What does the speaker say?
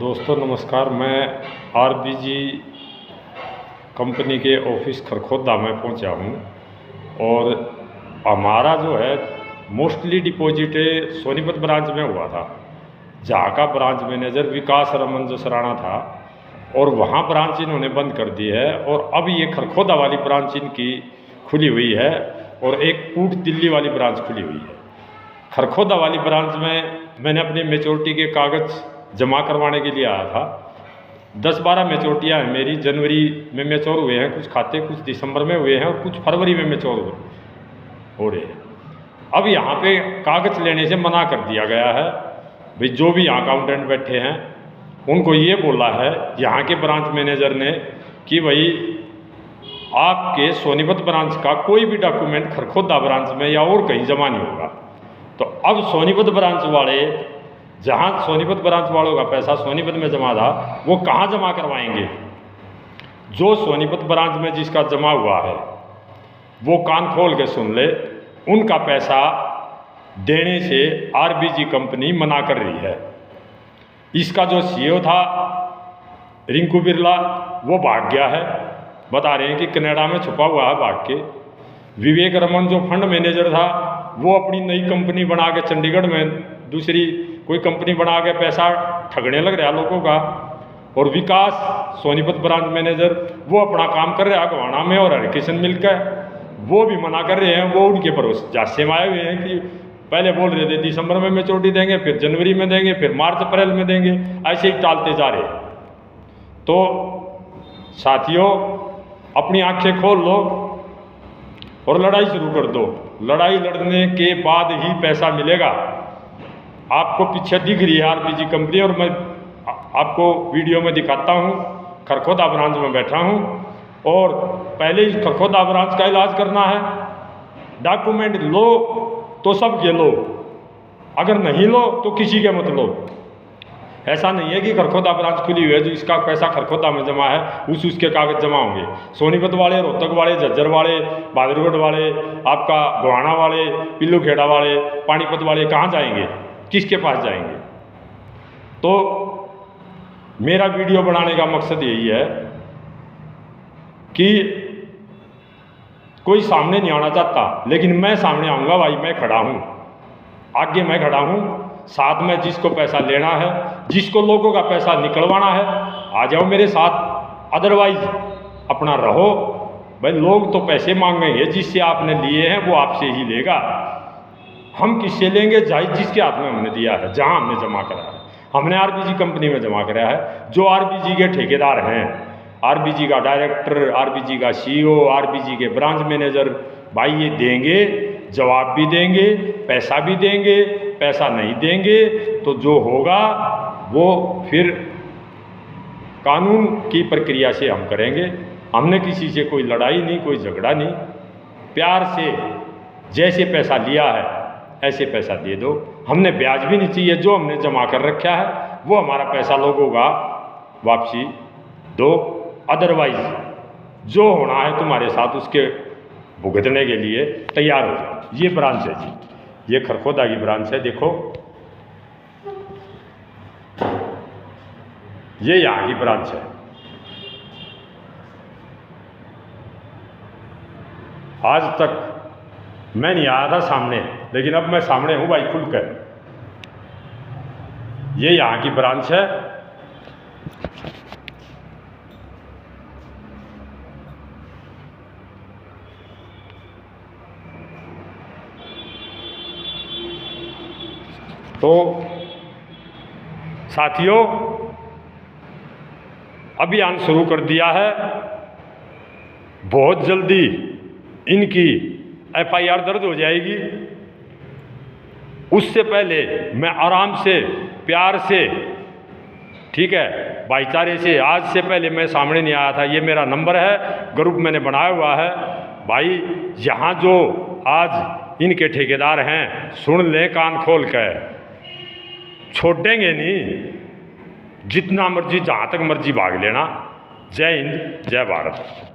दोस्तों नमस्कार। मैं आरबीजी कंपनी के ऑफिस खरखोदा में पहुंचा हूं और हमारा जो है मोस्टली डिपॉजिट सोनीपत ब्रांच में हुआ था, जहां का ब्रांच मैनेजर विकास रमन जसराना था और वहां ब्रांच इन्होंने बंद कर दी है और अब ये खरखोदा वाली ब्रांच इनकी खुली हुई है और एक पूट दिल्ली वाली ब्रांच खुली हुई है। खरखोदा वाली ब्रांच में मैंने अपनी मैच्योरिटी के कागज़ जमा करवाने के लिए आया था। 10-12 मैच्योरिटियाँ हैं मेरी। जनवरी में मैच्योर हुए हैं कुछ खाते, कुछ दिसंबर में हुए हैं और कुछ फरवरी में मैच्योर हो रहे हैं। अब यहाँ पे कागज़ लेने से मना कर दिया गया है। भाई जो भी यहाँ अकाउंटेंट बैठे हैं उनको ये बोला है यहाँ के ब्रांच मैनेजर ने कि भाई आपके सोनीपत ब्रांच का कोई भी डॉक्यूमेंट खरखोदा ब्रांच में या और कहीं जमा नहीं होगा। तो अब सोनीपत ब्रांच वाले, जहाँ सोनीपत ब्रांच वालों का पैसा सोनीपत में जमा था, वो कहाँ जमा करवाएंगे? जो सोनीपत ब्रांच में जिसका जमा हुआ है वो कान खोल के सुन ले, उनका पैसा देने से आरबीजी कंपनी मना कर रही है। इसका जो सीईओ था रिंकू बिरला, वो भाग गया है, बता रहे हैं कि कनाडा में छुपा हुआ है भाग के। विवेक रमन जो फंड मैनेजर था, वो अपनी नई कंपनी बना के चंडीगढ़ में दूसरी कोई कंपनी बना के पैसा ठगने लग रहा लोगों का। और विकास सोनीपत ब्रांच मैनेजर, वो अपना काम कर रहा है गवाना में और हरकिशन मिलकर, वो भी मना कर रहे हैं। वो उनके भरोसे जासे में आए हुए हैं कि पहले बोल रहे थे दिसंबर में मैच्योरिटी देंगे, फिर जनवरी में देंगे, फिर मार्च अप्रैल में देंगे, ऐसे ही टालते जा रहे हैं। तो साथियों, अपनी आंखें खोल लो और लड़ाई शुरू कर दो। लड़ाई लड़ने के बाद ही पैसा मिलेगा। आपको पीछे दिख रही है आरबीजी कंपनी और मैं आपको वीडियो में दिखाता हूँ। खरखोदा ब्रांच में बैठा हूँ और पहले ही खरखोदा ब्रांच का इलाज करना है। डॉक्यूमेंट लो तो सबके लो, अगर नहीं लो तो किसी के मत लो। ऐसा नहीं है कि खरखोदा ब्रांच खुली हुई है, जो इसका पैसा खरखोदा में जमा है उसके कागज़ जमा होंगे। सोनीपत वाले, रोहतक वाले, झज्जर वाले, बहादुरगढ़ वाले, आपका गोहाना वाले, पिल्लूखेड़ा वाले, पानीपत वाले कहाँ जाएंगे? किसके पास जाएंगे? तो मेरा वीडियो बनाने का मकसद यही है कि कोई सामने नहीं आना चाहता, लेकिन मैं सामने आऊँगा भाई। मैं खड़ा हूँ, आगे मैं खड़ा हूँ, साथ में जिसको पैसा लेना है, जिसको लोगों का पैसा निकलवाना है, आ जाओ मेरे साथ। अदरवाइज अपना रहो भाई। लोग तो पैसे मांगेंगे, जिससे आपने लिए हैं वो आपसे ही लेगा। हम किससे लेंगे? जिसके हाथ में हमने दिया है, जहां हमने जमा करा है। हमने आरबीजी कंपनी में जमा करा है। जो आरबीजी के ठेकेदार हैं, आरबीजी का डायरेक्टर, आरबीजी का सीईओ, आरबीजी के ब्रांच मैनेजर, भाई ये देंगे, जवाब भी देंगे, पैसा भी देंगे। पैसा नहीं देंगे तो जो होगा वो फिर कानून की प्रक्रिया से हम करेंगे। हमने किसी से कोई लड़ाई नहीं, कोई झगड़ा नहीं। प्यार से जैसे पैसा लिया है ऐसे पैसा दे दो। हमने ब्याज भी नहीं चाहिए। जो हमने जमा कर रखा है वो हमारा पैसा लोगों का वापसी दो। अदरवाइज जो होना है तुम्हारे साथ उसके भुगतने के लिए तैयार हो जाओ। ये ब्रांच है जी, ये खरखोदा की ब्रांच है। देखो ये यहाँ की ब्रांच है। आज तक मैं नहीं आया था सामने, लेकिन अब मैं सामने हूँ भाई खुलकर। ये यहाँ की ब्रांच है। तो साथियों, अभियान शुरू कर दिया है। बहुत जल्दी इनकी एफआईआर दर्ज हो जाएगी। उससे पहले मैं आराम से, प्यार से, ठीक है, भाईचारे से, आज से पहले मैं सामने नहीं आया था। ये मेरा नंबर है, ग्रुप मैंने बनाया हुआ है भाई। यहाँ जो आज इनके ठेकेदार हैं, सुन ले कान खोल कर, छोड़ेंगे नहीं। जितना मर्जी, जहाँ तक मर्जी भाग लेना। जय हिंद, जय भारत।